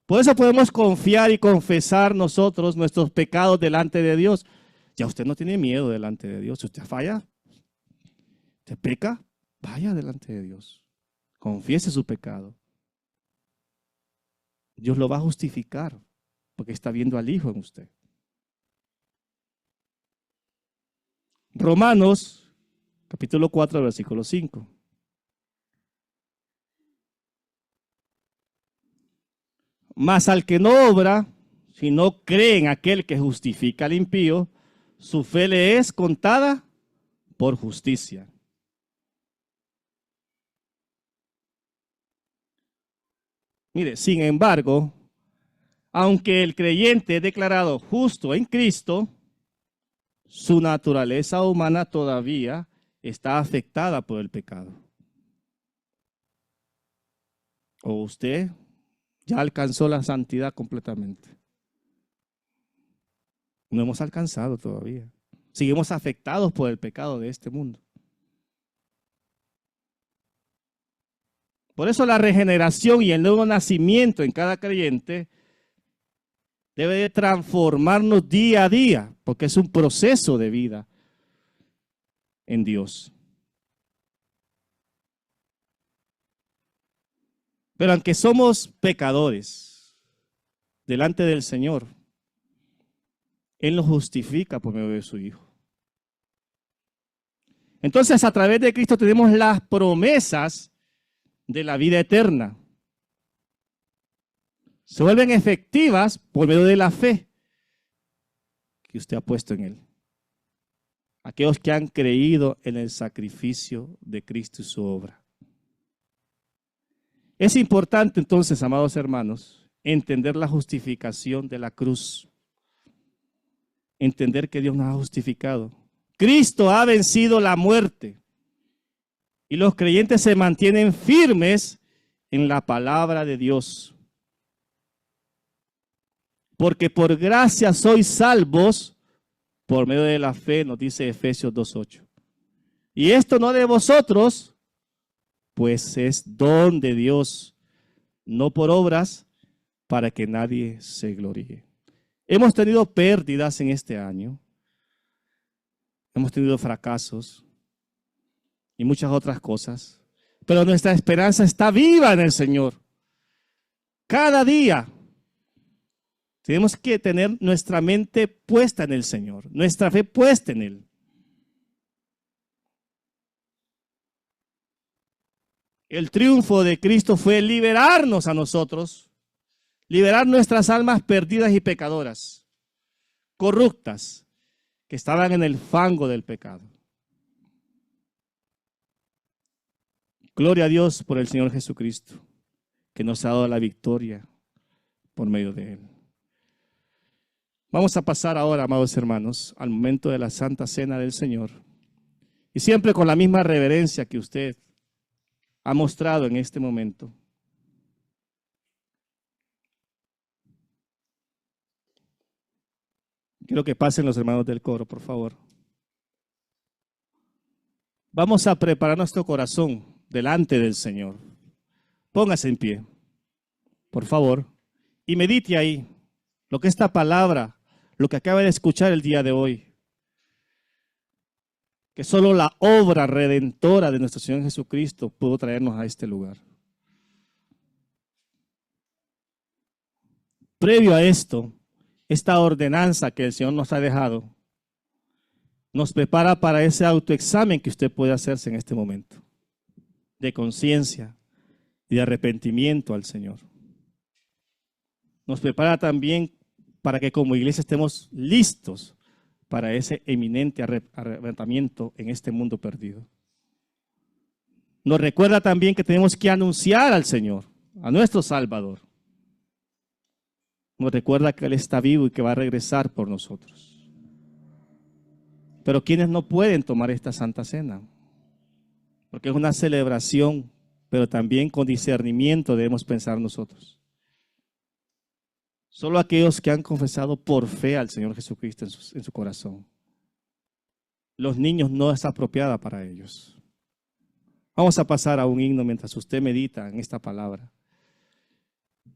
Por eso podemos confiar y confesar nosotros nuestros pecados delante de Dios. Ya usted no tiene miedo delante de Dios. Si usted falla, usted peca, vaya delante de Dios. Confiese su pecado. Dios lo va a justificar porque está viendo al Hijo en usted. Romanos, capítulo 4, versículo 5. Mas al que no obra, si no cree en aquel que justifica al impío, su fe le es contada por justicia. Mire, sin embargo, aunque el creyente es declarado justo en Cristo, su naturaleza humana todavía está afectada por el pecado. ¿O usted ya alcanzó la santidad completamente? No hemos alcanzado todavía. Seguimos afectados por el pecado de este mundo. Por eso la regeneración y el nuevo nacimiento en cada creyente debe de transformarnos día a día, porque es un proceso de vida en Dios. Pero aunque somos pecadores delante del Señor, Él nos justifica por medio de su Hijo. Entonces, a través de Cristo tenemos las promesas de la vida eterna. Se vuelven efectivas por medio de la fe que usted ha puesto en Él. Aquellos que han creído en el sacrificio de Cristo y su obra. Es importante entonces, amados hermanos, entender la justificación de la cruz. Entender que Dios nos ha justificado. Cristo ha vencido la muerte. Y los creyentes se mantienen firmes en la palabra de Dios. Porque por gracia sois salvos por medio de la fe, nos dice Efesios 2:8. Y esto no de vosotros, pues es don de Dios, no por obras, para que nadie se gloríe. Hemos tenido pérdidas en este año. Hemos tenido fracasos y muchas otras cosas. Pero nuestra esperanza está viva en el Señor. Cada día tenemos que tener nuestra mente puesta en el Señor, nuestra fe puesta en Él. El triunfo de Cristo fue liberarnos a nosotros, liberar nuestras almas perdidas y pecadoras, corruptas, que estaban en el fango del pecado. Gloria a Dios por el Señor Jesucristo, que nos ha dado la victoria por medio de Él. Vamos a pasar ahora, amados hermanos, al momento de la Santa Cena del Señor. Y siempre con la misma reverencia que usted ha mostrado en este momento. Quiero que pasen los hermanos del coro, por favor. Vamos a preparar nuestro corazón delante del Señor. Póngase en pie, por favor, y medite ahí lo que esta palabra, lo que acaba de escuchar el día de hoy, que solo la obra redentora de nuestro Señor Jesucristo pudo traernos a este lugar. Previo a esto, esta ordenanza que el Señor nos ha dejado, nos prepara para ese autoexamen que usted puede hacerse en este momento, de conciencia y de arrepentimiento al Señor. Nos prepara también para que como iglesia estemos listos para ese eminente arrebatamiento en este mundo perdido. Nos recuerda también que tenemos que anunciar al Señor, a nuestro Salvador. Nos recuerda que Él está vivo y que va a regresar por nosotros. Pero quienes no pueden tomar esta Santa Cena, porque es una celebración, pero también con discernimiento debemos pensar nosotros. Solo aquellos que han confesado por fe al Señor Jesucristo en su corazón. Los niños no es apropiada para ellos. Vamos a pasar a un himno mientras usted medita en esta palabra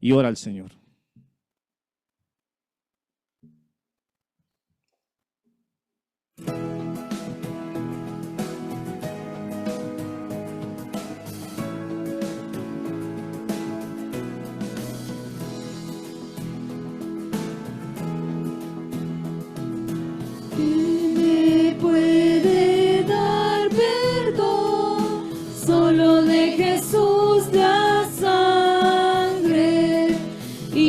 y ora al Señor. Me puede dar perdón solo de Jesús la sangre y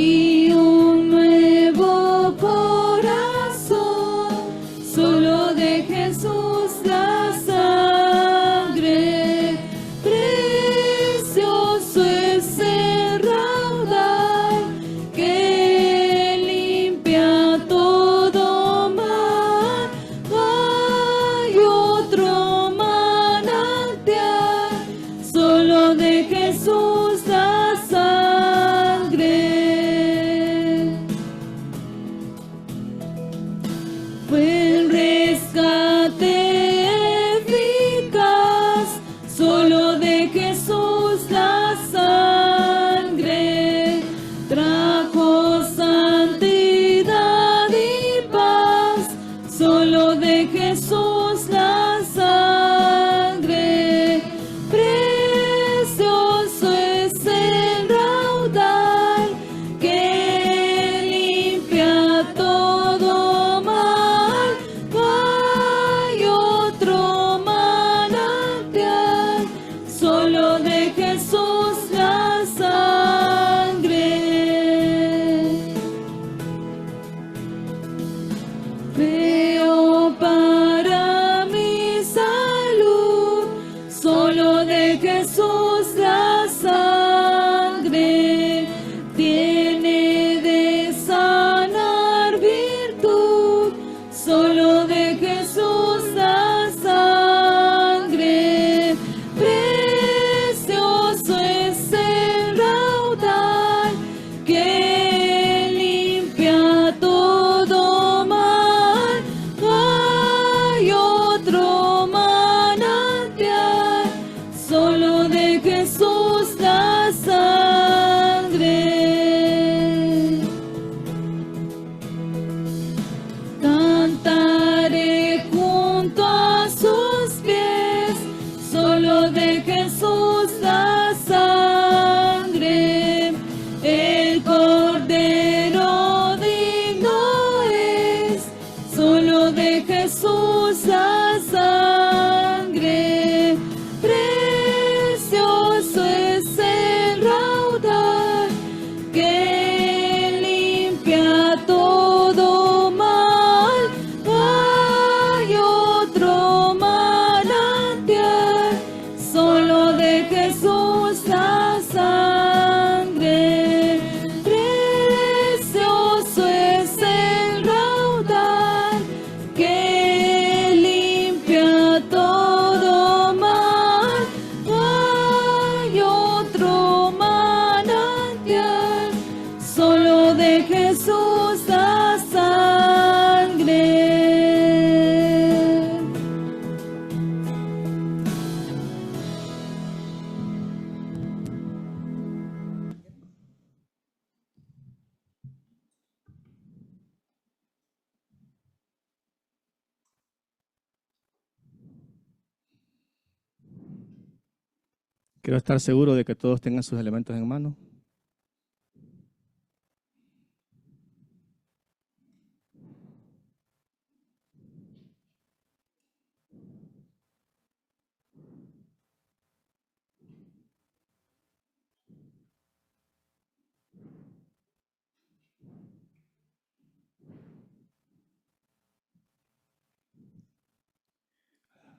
Quiero estar seguro de que todos tengan sus elementos en mano.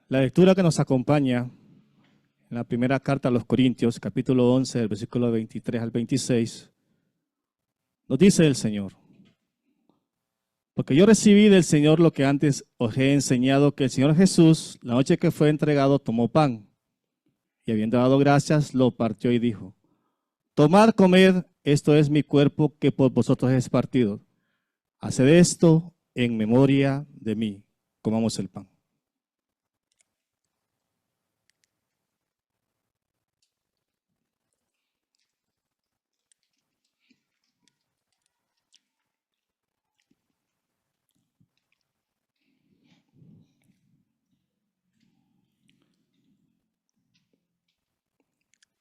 La lectura que nos acompaña en la primera carta a los Corintios, capítulo 11, del versículo 23 al 26, nos dice el Señor: porque yo recibí del Señor lo que antes os he enseñado, que el Señor Jesús, la noche que fue entregado, tomó pan, y habiendo dado gracias, lo partió y dijo: tomad, comed, esto es mi cuerpo que por vosotros es partido. Haced esto en memoria de mí. Comamos el pan.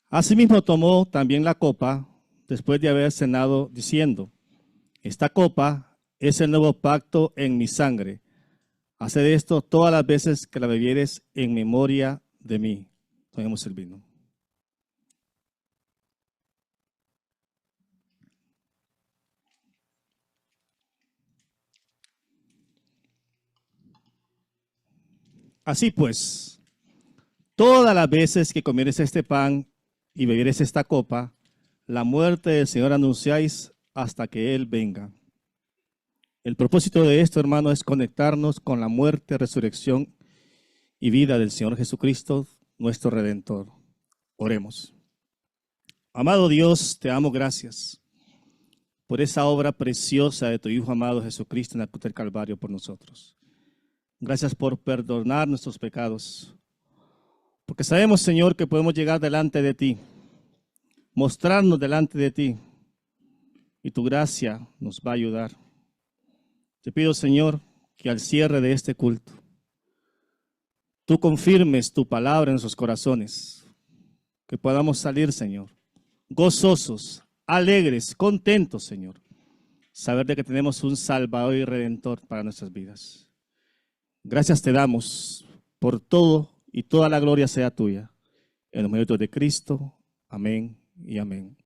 Asimismo tomó también la copa después de haber cenado, diciendo: esta copa es el nuevo pacto en mi sangre. Haced esto todas las veces que la bebieres en memoria de mí. Tomemos el vino. Así pues, todas las veces que comieres este pan y bebieres esta copa, la muerte del Señor anunciáis hasta que Él venga. El propósito de esto, hermano, es conectarnos con la muerte, resurrección y vida del Señor Jesucristo, nuestro Redentor. Oremos. Amado Dios, te damos gracias por esa obra preciosa de tu Hijo amado Jesucristo en la cruz del Calvario por nosotros. Gracias por perdonar nuestros pecados, porque sabemos, Señor, que podemos llegar delante de ti, mostrarnos delante de ti, y tu gracia nos va a ayudar. Te pido, Señor, que al cierre de este culto, tú confirmes tu palabra en nuestros corazones, que podamos salir, Señor, gozosos, alegres, contentos, Señor, saber de que tenemos un Salvador y Redentor para nuestras vidas. Gracias te damos por todo y toda la gloria sea tuya. En los méritos de Cristo, amén y amén.